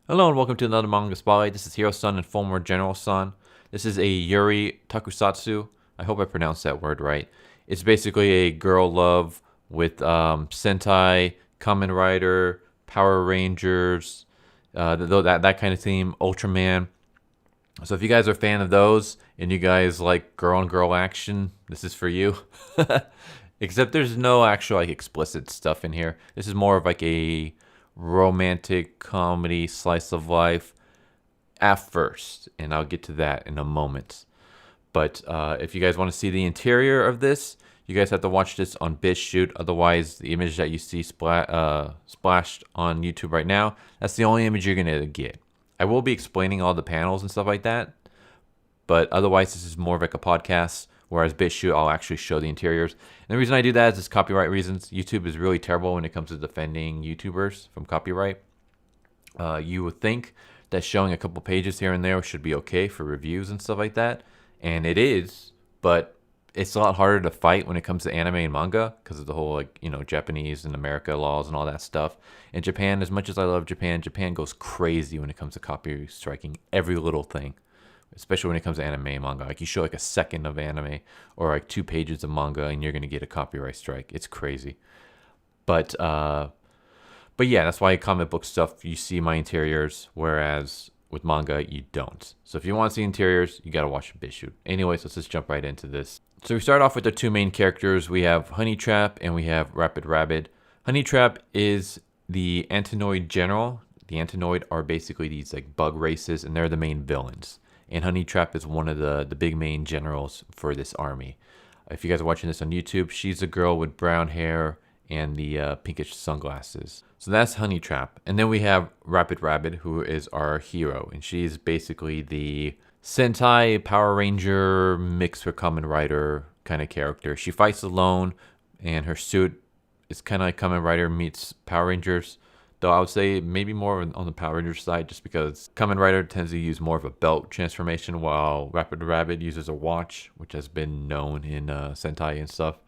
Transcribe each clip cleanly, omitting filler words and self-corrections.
Hello and welcome to another manga spotlight. This is Hero Sun and former General Sun. This is a Yuri Tokusatsu. I hope I pronounced that word right. It's basically a girl love with Sentai, Kamen Rider, Power Rangers, that kind of theme, Ultraman. So if you guys are a fan of those and you guys like girl on girl action, this is for you. Except there's no actual like explicit stuff in here. This is more of like a romantic comedy slice of life at first, and I'll get to that in a moment. But if you guys want to see the interior of this, you guys have to watch this on BitChute. Otherwise, the image that you see splashed on YouTube right now, that's the only image you're going to get. I will be explaining all the panels and stuff like that, but otherwise, this is more of like a podcast. Whereas BitChute, I'll actually show the interiors. And the reason I do that is just copyright reasons. YouTube is really terrible when it comes to defending YouTubers from copyright. You would think that showing a couple pages here and there should be okay for reviews and stuff like that. And it is, but it's a lot harder to fight when it comes to anime and manga because of the whole, like, Japanese and America laws and all that stuff. In Japan, as much as I love Japan, Japan goes crazy when it comes to copyright striking every little thing. Especially when it comes to anime and manga. Like, you show like a second of anime or like 2 pages of manga and you're going to get a copyright strike. It's crazy. But yeah, that's why comic book stuff, you see my interiors, whereas with manga, you don't. So if you want to see interiors, you got to watch BitChute. Anyways, let's just jump right into this. So we start off with the 2 main characters. We have Honey Trap and we have Rapid Rabbit. Honey Trap is the Antonoid General. The Antinoid are basically these like bug races, and they're the main villains. And Honey Trap is one of the big main generals for this army. If you guys are watching this on YouTube, she's a girl with brown hair and the pinkish sunglasses. So that's Honey Trap. And then we have Rapid Rabbit, who is our hero. And she's basically the Sentai Power Ranger mixed with Kamen Rider kind of character. She fights alone, and her suit is kind of like Kamen Rider meets Power Rangers. Though I would say maybe more on the Power Rangers side, just because Kamen Rider tends to use more of a belt transformation, while Rapid Rabbit uses a watch, which has been known in Sentai and stuff.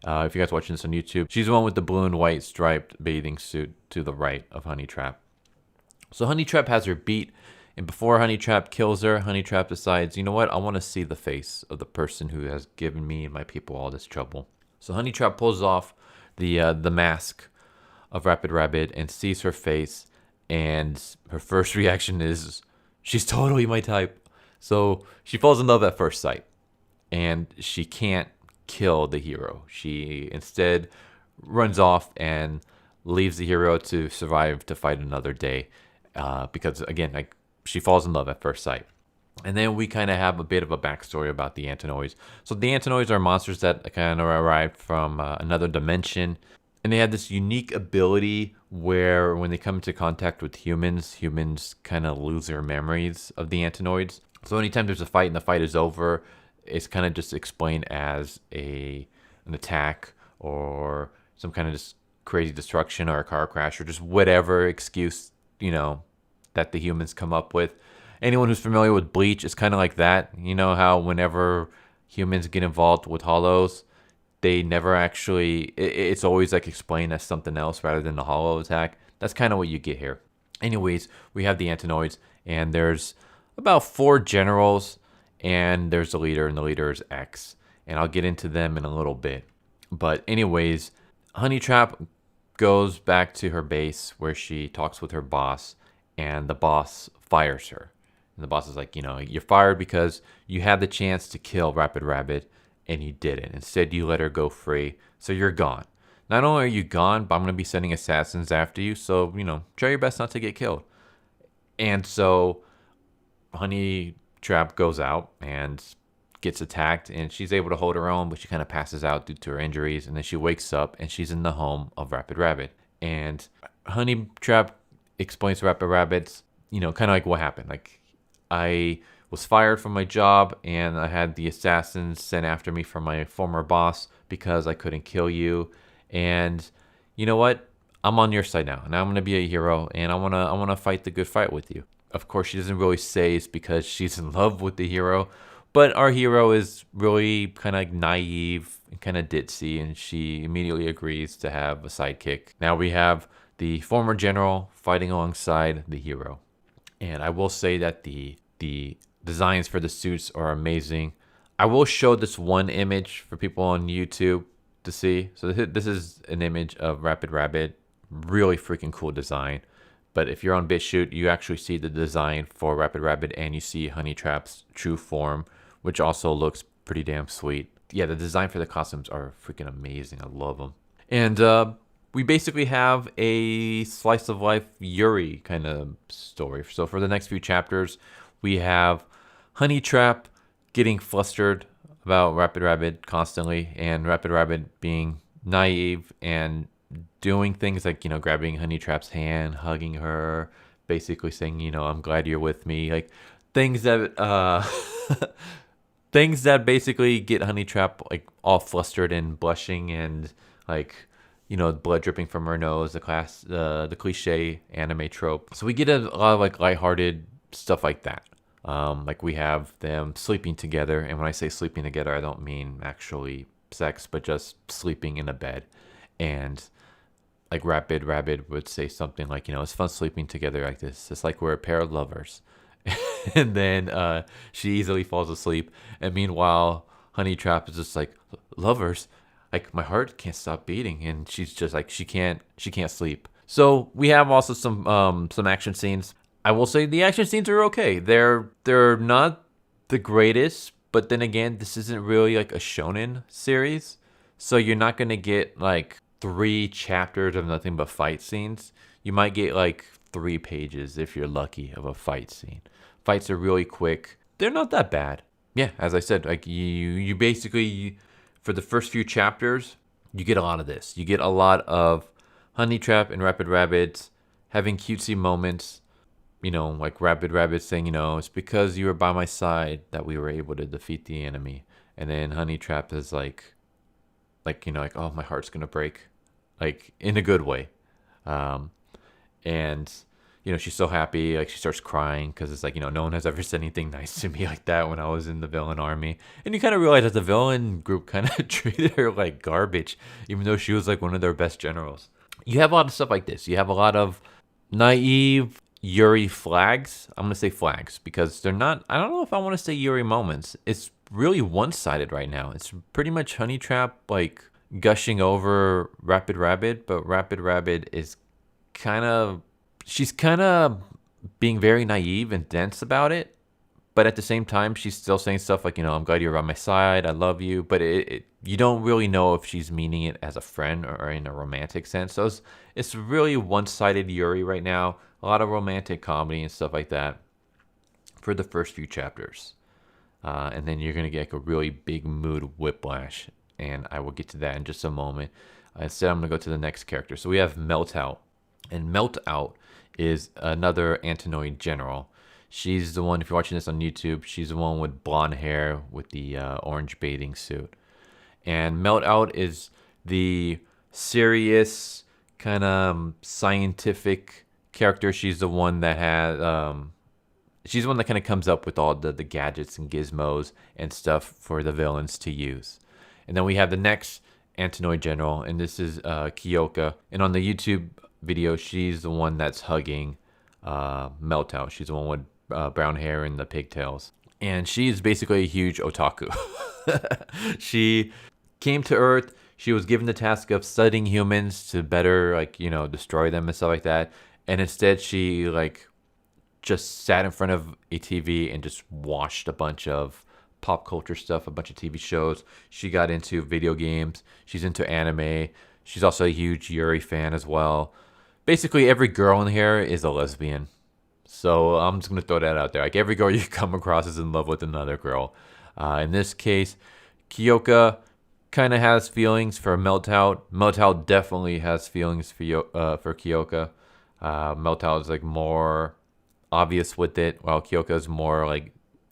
If you guys are watching this on YouTube, she's the one with the blue and white striped bathing suit to the right of Honey Trap. So Honey Trap has her beat, and before Honey Trap kills her, Honey Trap decides, you know what, I want to see the face of the person who has given me and my people all this trouble. So Honey Trap pulls off the mask of Rapid Rabbit and sees her face, and her first reaction is she's totally my type. So she falls in love at first sight, and she can't kill the hero. She instead runs off and leaves the hero to survive to fight another day, because again, like, she falls in love at first sight. And then we kind of have a bit of a backstory about the Antinoids. So the Antinoids are monsters that kind of arrived from another dimension. And they have this unique ability where when they come into contact with humans, humans kind of lose their memories of the Antinoids. So anytime there's a fight and the fight is over, it's kind of just explained as an attack or some kind of just crazy destruction or a car crash or just whatever excuse, that the humans come up with. Anyone who's familiar with Bleach is kind of like that. You know how whenever humans get involved with hollows, they never actually, it's always like explained as something else rather than the hollow attack. That's kind of what you get here. Anyways, we have the Antinoids, and there's about 4 generals, and there's a leader, and the leader is X. And I'll get into them in a little bit. But anyways, Honey Trap goes back to her base where she talks with her boss, and the boss fires her. And the boss is like, you're fired because you had the chance to kill Rapid Rabbit, and you didn't. Instead, you let her go free, so you're gone. Not only are you gone, but I'm going to be sending assassins after you, so, try your best not to get killed. And so, Honey Trap goes out and gets attacked, and she's able to hold her own, but she kind of passes out due to her injuries, and then she wakes up, and she's in the home of Rapid Rabbit. And Honey Trap explains to Rapid Rabbit, kind of like what happened. Like, I was fired from my job, and I had the assassins sent after me from my former boss because I couldn't kill you. And you know what? I'm on your side now, and I'm gonna be a hero, and I wanna fight the good fight with you. Of course, she doesn't really say it's because she's in love with the hero, but our hero is really kind of like naive and kind of ditzy, and she immediately agrees to have a sidekick. Now we have the former general fighting alongside the hero. And I will say that the designs for the suits are amazing. I will show this one image for people on YouTube to see. So this is an image of Rapid Rabbit. Really freaking cool design. But if you're on BitChute, you actually see the design for Rapid Rabbit and you see Honey Trap's true form, which also looks pretty damn sweet. Yeah, the design for the costumes are freaking amazing. I love them. And we basically have a slice of life Yuri kind of story. So for the next few chapters, we have Honey Trap getting flustered about Rapid Rabbit constantly, and Rapid Rabbit being naive and doing things like, grabbing Honey Trap's hand, hugging her, basically saying, I'm glad you're with me. Like things that things that basically get Honey Trap like all flustered and blushing and like, blood dripping from her nose, the cliche anime trope. So we get a lot of like lighthearted stuff like that. Like we have them sleeping together, and when I say sleeping together, I don't mean actually sex, but just sleeping in a bed. And like Rapid Rabbit would say something like, it's fun sleeping together like this. It's like we're a pair of lovers. And then she easily falls asleep. And meanwhile, Honey Trap is just like, lovers? Like my heart can't stop beating. And she's just like, she can't sleep. So we have also some action scenes. I will say the action scenes are okay. They're not the greatest, but then again, this isn't really like a shonen series. So you're not going to get like 3 chapters of nothing but fight scenes. You might get like 3 pages if you're lucky of a fight scene. Fights are really quick. They're not that bad. Yeah, as I said, like you basically, for the first few chapters, you get a lot of this. You get a lot of Honey Trap and Rapid Rabbit having cutesy moments. Like Rapid Rabbit saying, it's because you were by my side that we were able to defeat the enemy. And then Honey Trap is like, oh, my heart's gonna break, like in a good way. And she's so happy, like she starts crying because it's like, no one has ever said anything nice to me like that when I was in the villain army. And you kind of realize that the villain group kind of treated her like garbage, even though she was like one of their best generals. You have a lot of stuff like this. You have a lot of naive Yuri flags. I'm gonna say flags because they're not, I don't know if I want to say Yuri moments. It's really one-sided right now. It's pretty much Honey Trap like gushing over Rapid Rabbit, but Rapid Rabbit is she's kind of being very naive and dense about it, but at the same time she's still saying stuff like, I'm glad you're on my side, I love you, but you don't really know if she's meaning it as a friend or in a romantic sense. So it's really one-sided Yuri right now. A lot of romantic comedy and stuff like that for the first few chapters. And then you're going to get like a really big mood whiplash. And I will get to that in just a moment. Instead, I'm going to go to the next character. So we have Mel Tau. And Mel Tau is another Antonoid General. She's the one, if you're watching this on YouTube, she's the one with blonde hair with the orange bathing suit. And Mel Tau is the serious, kind of scientific character. She's the one that has she's the one that kind of comes up with all the gadgets and gizmos and stuff for the villains to use. And then we have the next Antonoid General, and this is Kiyoka. And on the YouTube video, she's the one that's hugging Mel Tau. She's the one with brown hair and the pigtails. And she's basically a huge otaku. She came to Earth. She was given the task of studying humans to better, destroy them and stuff like that. And instead, she just sat in front of a TV and just watched a bunch of pop culture stuff, a bunch of TV shows. She got into video games. She's into anime. She's also a huge Yuri fan as well. Basically, every girl in here is a lesbian. So I'm just going to throw that out there. Like every girl you come across is in love with another girl. In this case, Kiyoka kind of has feelings for Mel Tau. Mel Tau definitely has feelings for Kiyoka. Mel Tau is more obvious with it, while Kiyoka is more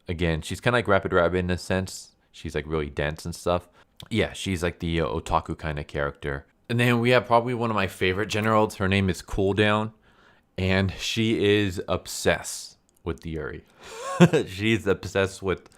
again, she's kind of like Rapid Rabbit in a sense. She's really dense and stuff. Yeah, she's the otaku kind of character. And then we have probably one of my favorite generals. Her name is Cooldown, and she is obsessed with the Yuri. She's obsessed with,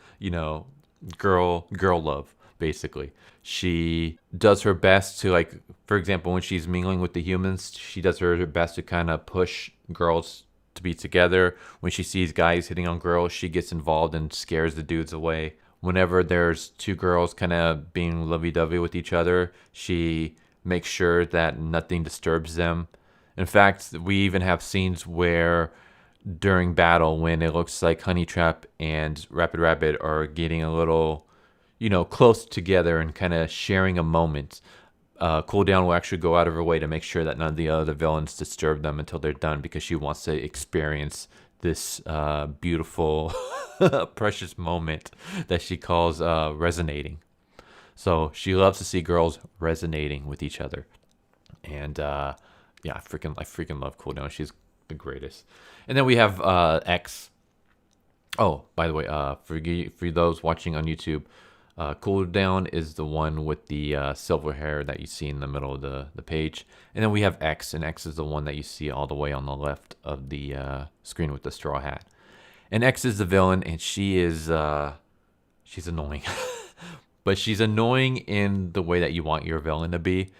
girl love, basically. She does her best to, for example, when she's mingling with the humans, she does her best to kind of push girls to be together. When she sees guys hitting on girls, she gets involved and scares the dudes away. Whenever there's two girls kind of being lovey-dovey with each other, she makes sure that nothing disturbs them. In fact, we even have scenes where during battle, when it looks like Honey Trap and Rapid Rabbit are getting a little, close together and kind of sharing a moment, Cooldown will actually go out of her way to make sure that none of the other villains disturb them until they're done, because she wants to experience this beautiful, precious moment that she calls resonating. So she loves to see girls resonating with each other. And yeah, I freaking love Cooldown. She's the greatest. And then we have X. Oh, by the way, for those watching on YouTube, Cooldown is the one with the silver hair that you see in the middle of the page. And then we have X, and X is the one that you see all the way on the left of the screen with the straw hat. And X is the villain, and she's annoying. But she's annoying in the way that you want your villain to be.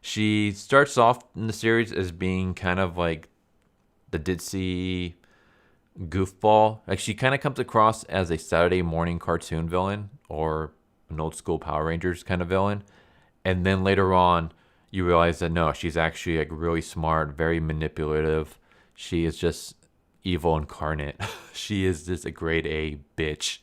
She starts off in the series as being kind of like the ditzy goofball. Like, she kind of comes across as a Saturday morning cartoon villain or an old school Power Rangers kind of villain. And then later on, you realize that no, she's actually like really smart, very manipulative. She is just evil incarnate. She is just a grade A bitch.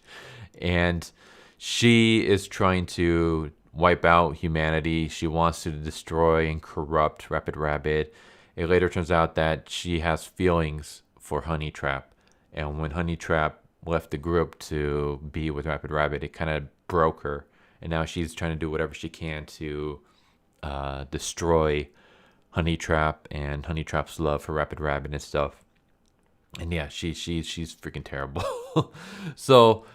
And she is trying to wipe out humanity. She wants to destroy and corrupt Rapid Rabbit. It later turns out that she has feelings for Honey Trap. And when Honey Trap left the group to be with Rapid Rabbit, it kind of broke her. And now she's trying to do whatever she can to destroy Honey Trap and Honey Trap's love for Rapid Rabbit and stuff. And yeah, she's freaking terrible. So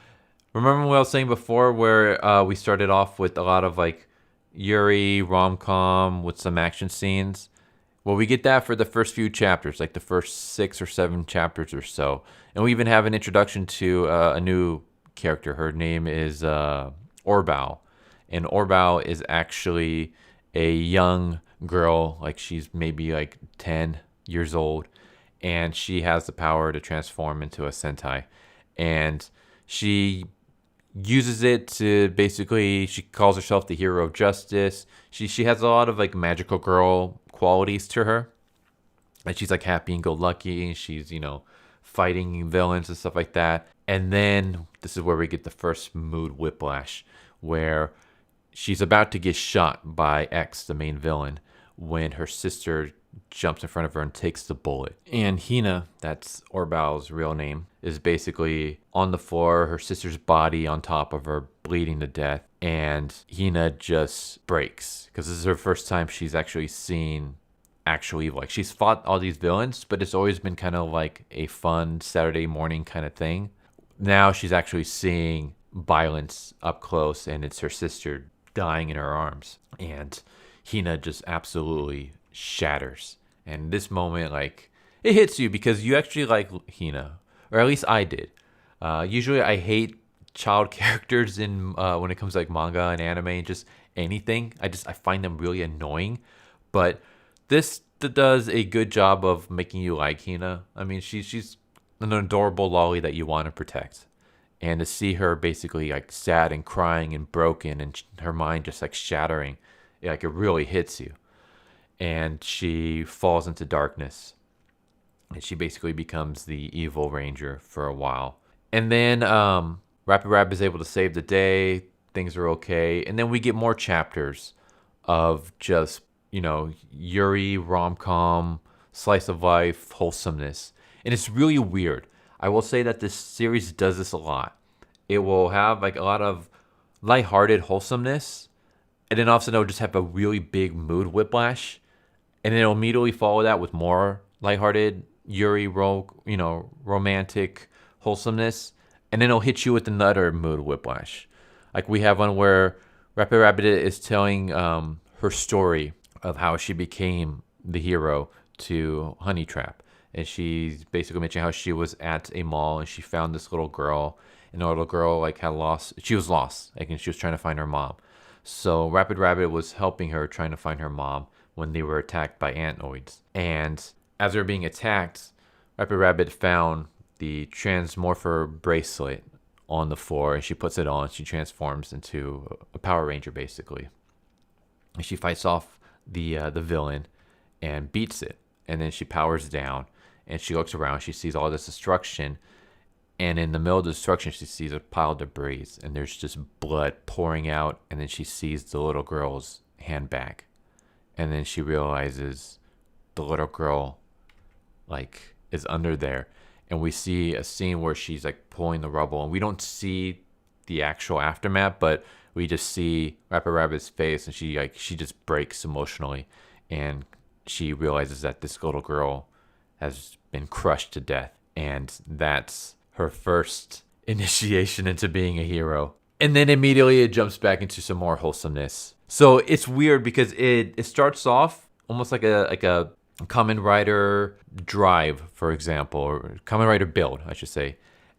remember what I was saying before, where we started off with a lot of like Yuri rom-com with some action scenes? Well, we get that for the first few chapters, like the first 6 or 7 chapters or so. And we even have an introduction to a new character. Her name is Orbao. And Orbao is actually a young girl, like she's maybe like 10 years old. And she has the power to transform into a Sentai. And she uses it to basically, she calls herself the hero of justice. She has a lot of like magical girl qualities to her. And she's like happy and go lucky. She's, fighting villains and stuff like that. And then this is where we get the first mood whiplash, where she's about to get shot by X, the main villain, when her sister jumps in front of her and takes the bullet. And Hina, that's Orbao's real name, is basically on the floor, her sister's body on top of her, bleeding to death. And Hina just breaks, because this is her first time she's actually seen actual evil. Like, she's fought all these villains, but it's always been kind of like a fun Saturday morning kind of thing. Now she's actually seeing violence up close, and it's her sister dying in her arms. And Hina just absolutely shatters. And this moment, like, it hits you because you actually like Hina, or at least I did. Usually I hate child characters in when it comes to like manga and anime and just anything. I find them really annoying. But this does a good job of making you like Hina. I mean, she's an adorable lolly that you want to protect. And to see her basically like sad and crying and broken and her mind just like shattering, like it really hits you. And she falls into darkness. And she basically becomes the evil ranger for a while. And then Rapid Rabbit is able to save the day. Things are okay. And then we get more chapters of just, Yuri, rom-com, slice of life, wholesomeness. And it's really weird. I will say that this series does this a lot. It will have like a lot of lighthearted wholesomeness. And then also it'll just have a really big mood whiplash. And then it'll immediately follow that with more lighthearted Yuri, romantic wholesomeness. And then it'll hit you with another mood whiplash. Like we have one where Rapid Rabbit is telling her story of how she became the hero to Honey Trap. And she's basically mentioning how she was at a mall and she found this little girl. And the little girl she was lost. And she was trying to find her mom. So Rapid Rabbit was helping her trying to find her mom when they were attacked by Antinoids. And as they were being attacked, Rapid Rabbit found the Transmorpher bracelet on the floor, and she puts it on. She transforms into a Power Ranger, basically. And she fights off the villain and beats it. And then she powers down, and she looks around. She sees all this destruction, and in the middle of the destruction, she sees a pile of debris, and there's just blood pouring out. And then she sees the little girl's handbag, and then she realizes the little girl, like, is under there. And we see a scene where she's like pulling the rubble, and we don't see the actual aftermath, but we just see Rapper Rabbit's face, and she just breaks emotionally, and she realizes that this little girl has been crushed to death, and that's her first initiation into being a hero. And then immediately it jumps back into some more wholesomeness. So it's weird because it starts off almost like a Kamen Rider Drive, for example, or Kamen Rider Build, I should say.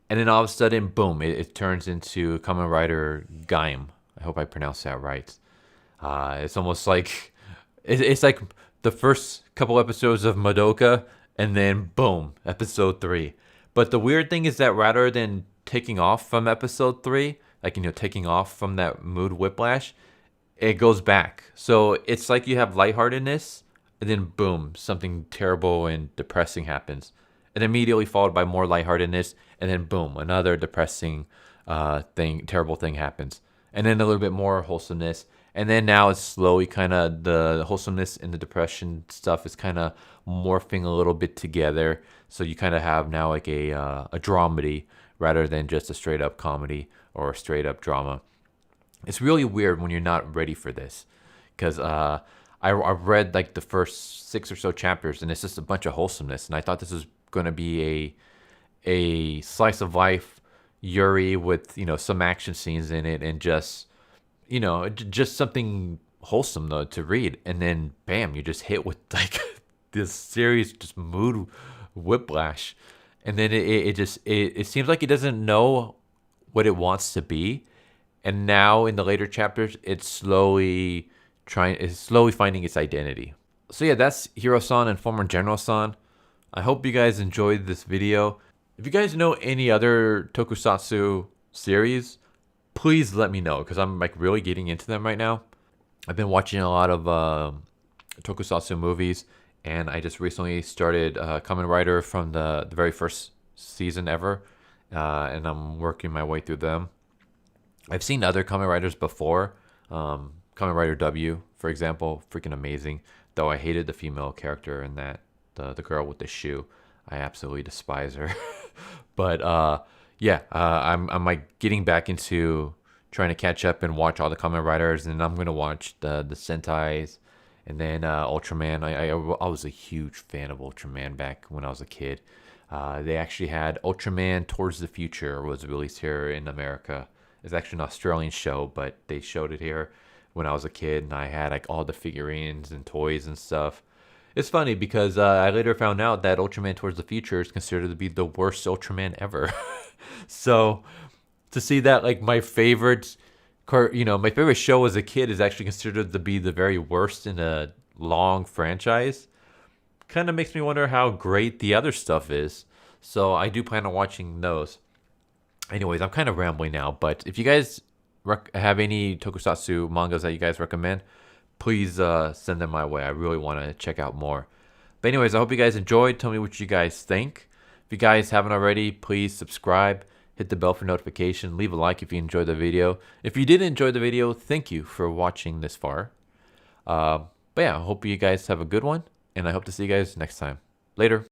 And then all of a sudden, boom, it turns into Kamen Rider Gaim. I hope I pronounced that right. It's almost like, it's like the first couple episodes of Madoka, and then boom, episode 3. But the weird thing is that rather than taking off from episode 3, like, taking off from that mood whiplash, it goes back. So it's like you have lightheartedness, and then boom, something terrible and depressing happens. And immediately followed by more lightheartedness, and then boom, another depressing terrible thing happens. And then a little bit more wholesomeness. And then now it's slowly kind of, the wholesomeness and the depression stuff is kind of morphing a little bit together. So you kind of have now like a dramedy rather than just a straight up comedy or a straight up drama. It's really weird when you're not ready for this, because I read like the first 6 or so chapters, and it's just a bunch of wholesomeness. And I thought this was going to be a slice of life Yuri with, some action scenes in it, and just, just something wholesome though to read. And then bam, you just hit with like this serious just mood whiplash. And then it seems like it doesn't know what it wants to be. And now in the later chapters, it's slowly finding its identity. So yeah, that's Hiro-san and former General-san. I hope you guys enjoyed this video. If you guys know any other Tokusatsu series, please let me know, because I'm like really getting into them right now. I've been watching a lot of Tokusatsu movies, and I just recently started Kamen Rider from the very first season ever, and I'm working my way through them. I've seen other Kamen Riders before. Kamen Rider W, for example, freaking amazing. Though I hated the female character in that, the girl with the shoe. I absolutely despise her. But yeah, I'm like getting back into trying to catch up and watch all the Kamen Riders, and I'm gonna watch the Sentais, and then Ultraman. I was a huge fan of Ultraman back when I was a kid. They actually had Ultraman Towards the Future was released here in America. It's actually an Australian show, but they showed it here when I was a kid, and I had like all the figurines and toys and stuff. It's funny because I later found out that Ultraman Towards the Future is considered to be the worst Ultraman ever. So to see that like my favorite show as a kid is actually considered to be the very worst in a long franchise, kind of makes me wonder how great the other stuff is. So I do plan on watching those. Anyways, I'm kind of rambling now, but if you guys have any Tokusatsu mangas that you guys recommend, please send them my way. I really want to check out more. But anyways, I hope you guys enjoyed. Tell me what you guys think. If you guys haven't already, please subscribe, hit the bell for notification, leave a like if you enjoyed the video. If you did enjoy the video, thank you for watching this far. But yeah, I hope you guys have a good one, and I hope to see you guys next time. Later.